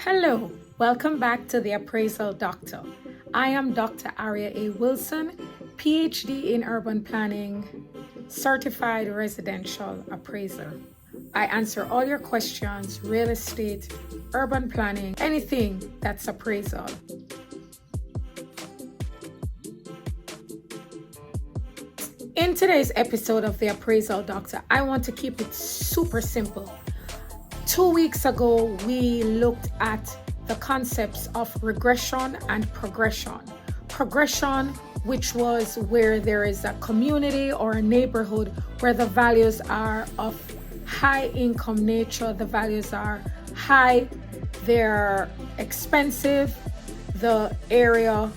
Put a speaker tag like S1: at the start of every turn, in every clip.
S1: Hello, welcome back to the Appraisal Doctor. I am Dr. Aria A. Wilson, PhD in Urban Planning, Certified Residential Appraiser. I answer all your questions, real estate, urban planning, anything that's appraisal. In today's episode of the Appraisal Doctor, I want to keep it super simple. 2 weeks ago, we looked at the concepts of regression and progression. Progression, which was where there is a community or a neighborhood where the values are of high income nature, the values are high, they're expensive, the area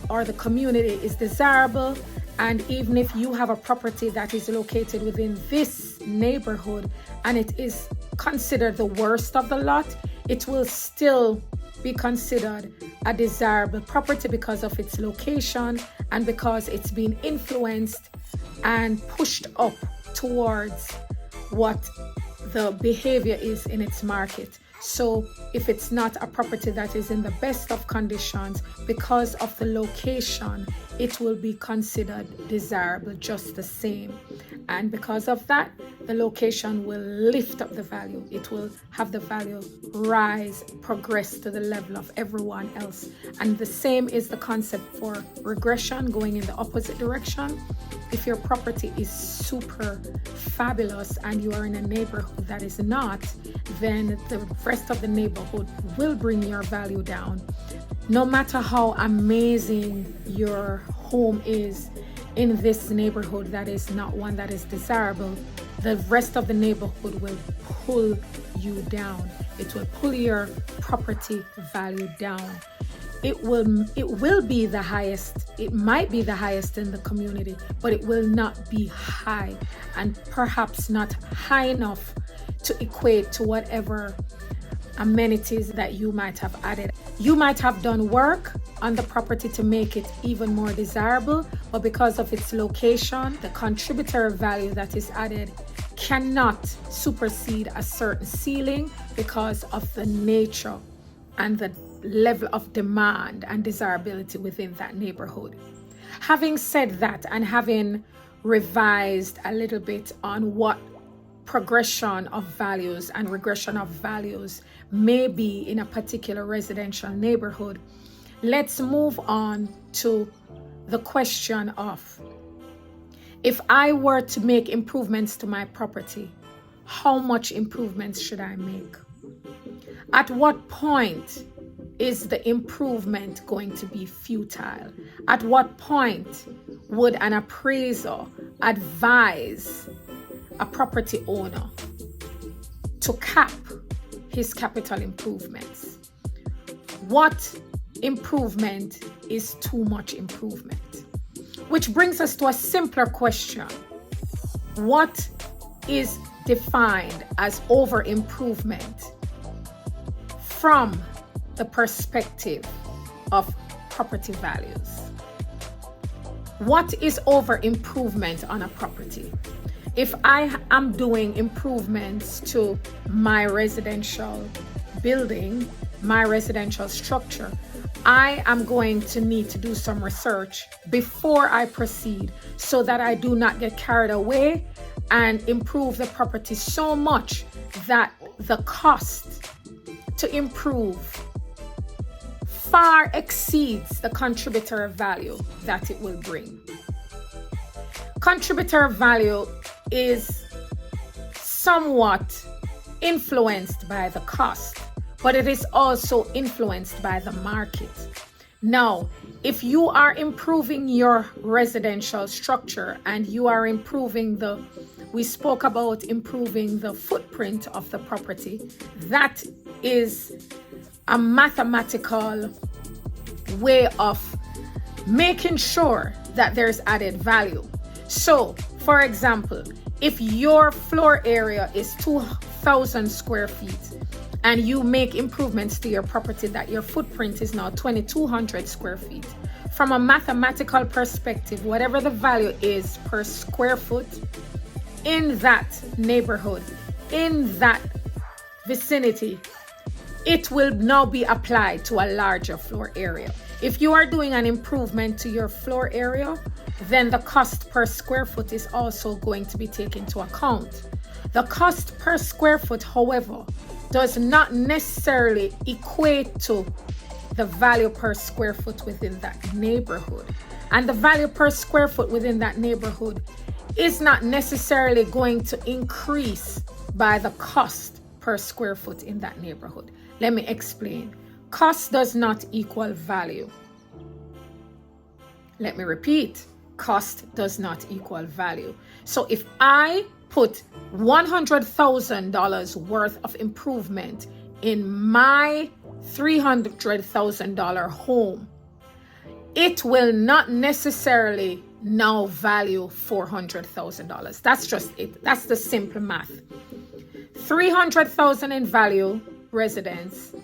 S1: or the community is desirable, and even if you have a property that is located within this neighborhood and it is considered the worst of the lot, it will still be considered a desirable property because of its location and because it's been influenced and pushed up towards what the behavior is in its market. So if it's not a property that is in the best of conditions, because of the location, it will be considered desirable just the same. And because of that, the location will lift up the value. It will have the value rise, progress to the level of everyone else. And the same is the concept for regression, going in the opposite direction. If your property is super fabulous and you are in a neighborhood that is not, then the rest of the neighborhood will bring your value down. No matter how amazing your home is in this neighborhood that is not one that is desirable, the rest of the neighborhood will pull you down. It will pull your property value down. It will be the highest. It might be the highest in the community, but it will not be high, and perhaps not high enough to equate to whatever amenities that you might have added. You might have done work on the property to make it even more desirable, but because of its location, the contributor value that is added cannot supersede a certain ceiling because of the nature and the level of demand and desirability within that neighborhood. Having said that, and having revised a little bit on what progression of values and regression of values may be in a particular residential neighborhood, let's move on to the question of, if I were to make improvements to my property, how much improvements should I make? At what point is the improvement going to be futile? At what point would an appraiser advise a property owner to cap his capital improvements? What improvement is too much improvement? Which brings us to a simpler question. What is defined as over improvement from the perspective of property values? What is over improvement on a property? If I am doing improvements to my residential building, my residential structure, I am going to need to do some research before I proceed so that I do not get carried away and improve the property so much that the cost to improve far exceeds the contributor value that it will bring. Contributor value is somewhat influenced by the cost, but it is also influenced by the market. Now, if you are improving your residential structure and you are improving we spoke about improving the footprint of the property, that is a mathematical way of making sure that there's added value. So, for example, if your floor area is 2,000 square feet and you make improvements to your property that your footprint is now 2,200 square feet, from a mathematical perspective, whatever the value is per square foot in that neighborhood, in that vicinity, it will now be applied to a larger floor area. If you are doing an improvement to your floor area, then the cost per square foot is also going to be taken into account. The cost per square foot, however, does not necessarily equate to the value per square foot within that neighborhood. And the value per square foot within that neighborhood is not necessarily going to increase by the cost per square foot in that neighborhood. Let me explain. Cost does not equal value. Let me repeat. Cost does not equal value. So if I put $100,000 worth of improvement in my $300,000 home, it will not necessarily now value $400,000. That's just it. That's the simple math. $300,000 in value residence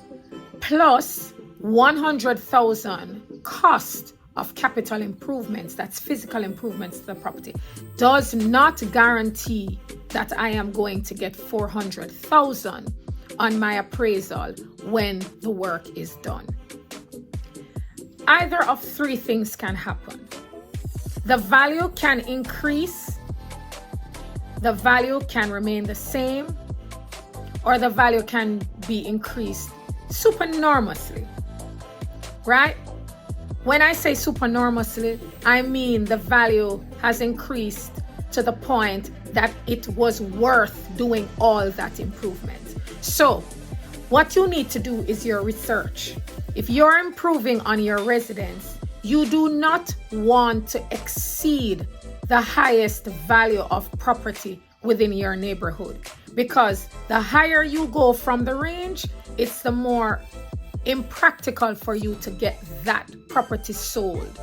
S1: plus $100,000 cost of capital improvements, that's physical improvements to the property, does not guarantee that I am going to get $400,000 on my appraisal when the work is done. Either of three things can happen. The value can increase, the value can remain the same, or the value can be increased supernormously, right? When I say supernormously, I mean the value has increased to the point that it was worth doing all that improvement. So what you need to do is your research. If you're improving on your residence, you do not want to exceed the highest value of property within your neighborhood, because the higher you go from the range, it's the more impractical for you to get that property sold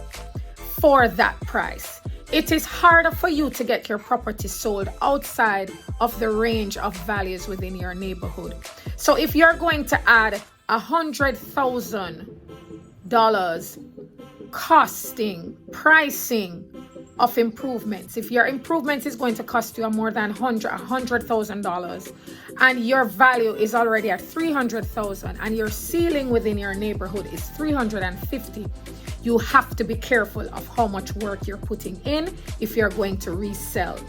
S1: for that price. It is harder for you to get your property sold outside of the range of values within your neighborhood. So if you're going to add $100,000 pricing of improvements, if your improvements is going to cost you more than $100,000 and your value is already at $300,000 and your ceiling within your neighborhood is $350,000, you have to be careful of how much work you're putting in if you're going to resell.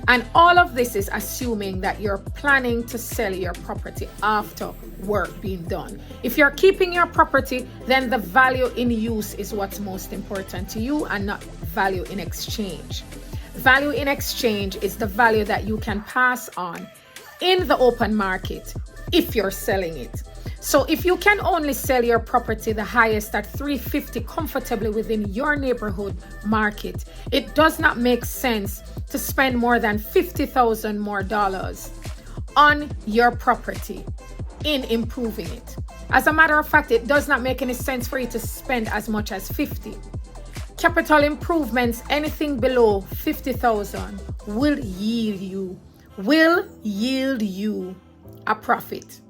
S1: And all of this is assuming that you're planning to sell your property after work being done. If you're keeping your property, then the value in use is what's most important to you and not value in exchange. Value in exchange is the value that you can pass on in the open market if you're selling it. So if you can only sell your property the highest at $350,000 comfortably within your neighborhood market, it does not make sense to spend more than $50,000 more on your property in improving it. As a matter of fact, it does not make any sense for you to spend as much as $50,000. Capital improvements, anything below $50,000 will yield you a profit.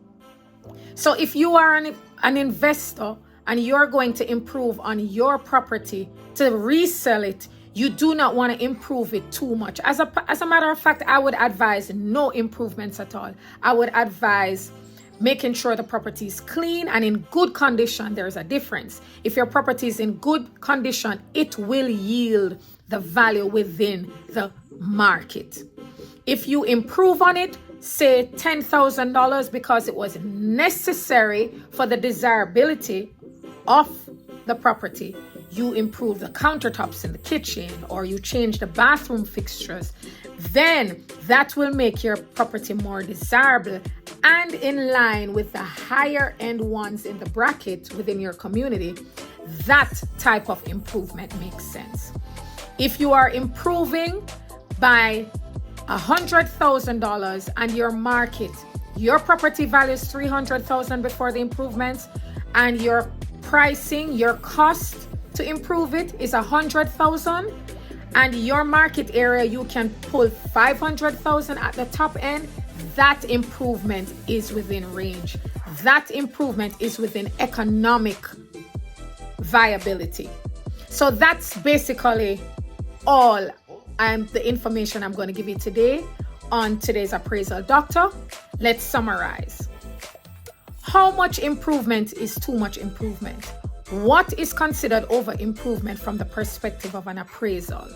S1: So if you are an investor and you're going to improve on your property to resell it, you do not want to improve it too much. As a matter of fact, I would advise no improvements at all. I would advise making sure the property is clean and in good condition. There's a difference. If your property is in good condition, it will yield the value within the market. If you improve on it, say $10,000 because it was necessary for the desirability of the property, you improve the countertops in the kitchen or you change the bathroom fixtures, then that will make your property more desirable and in line with the higher end ones in the bracket within your community. That type of improvement makes sense. If you are improving by $100,000 and your property value is $300,000 before the improvements, and your pricing, your cost to improve it is $100,000, and your market area you can pull $500,000 at the top end, that improvement is within range. That improvement is within economic viability. So that's basically all the information I'm going to give you today on today's Appraisal Doctor. Let's summarize. How much improvement is too much improvement? What is considered over improvement from the perspective of an appraisal?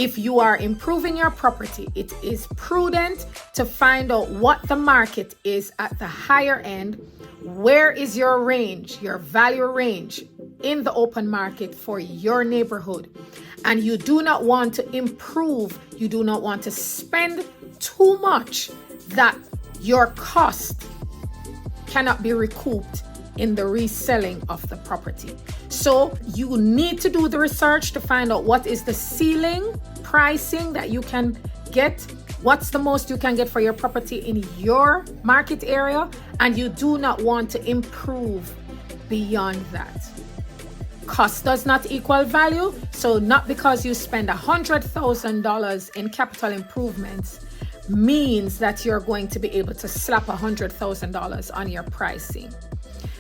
S1: If you are improving your property, it is prudent to find out what the market is at the higher end. Where is your range, your value range in the open market for your neighborhood? And you do not want to improve, you do not want to spend too much that your cost cannot be recouped in the reselling of the property. So you need to do the research to find out what is the ceiling pricing that you can get, what's the most you can get for your property in your market area, and you do not want to improve beyond that. Cost does not equal value, so not because you spend $100,000 in capital improvements means that you're going to be able to slap $100,000 on your pricing.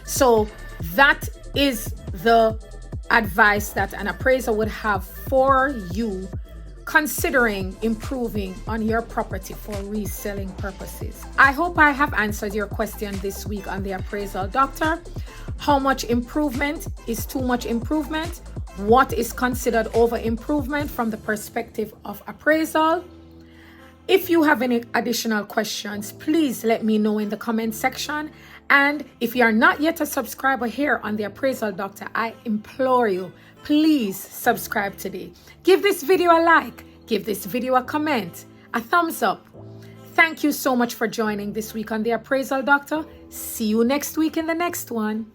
S1: So that is the advice that an appraiser would have for you considering improving on your property for reselling purposes. I hope I have answered your question this week on the Appraisal Doctor. How much improvement is too much improvement? What is considered over improvement from the perspective of appraisal? If you have any additional questions, please let me know in the comment section. And if you are not yet a subscriber here on the Appraisal Doctor, I implore you, please subscribe today. Give this video a like, give this video a comment, a thumbs up. Thank you so much for joining this week on the Appraisal Doctor. See you next week in the next one.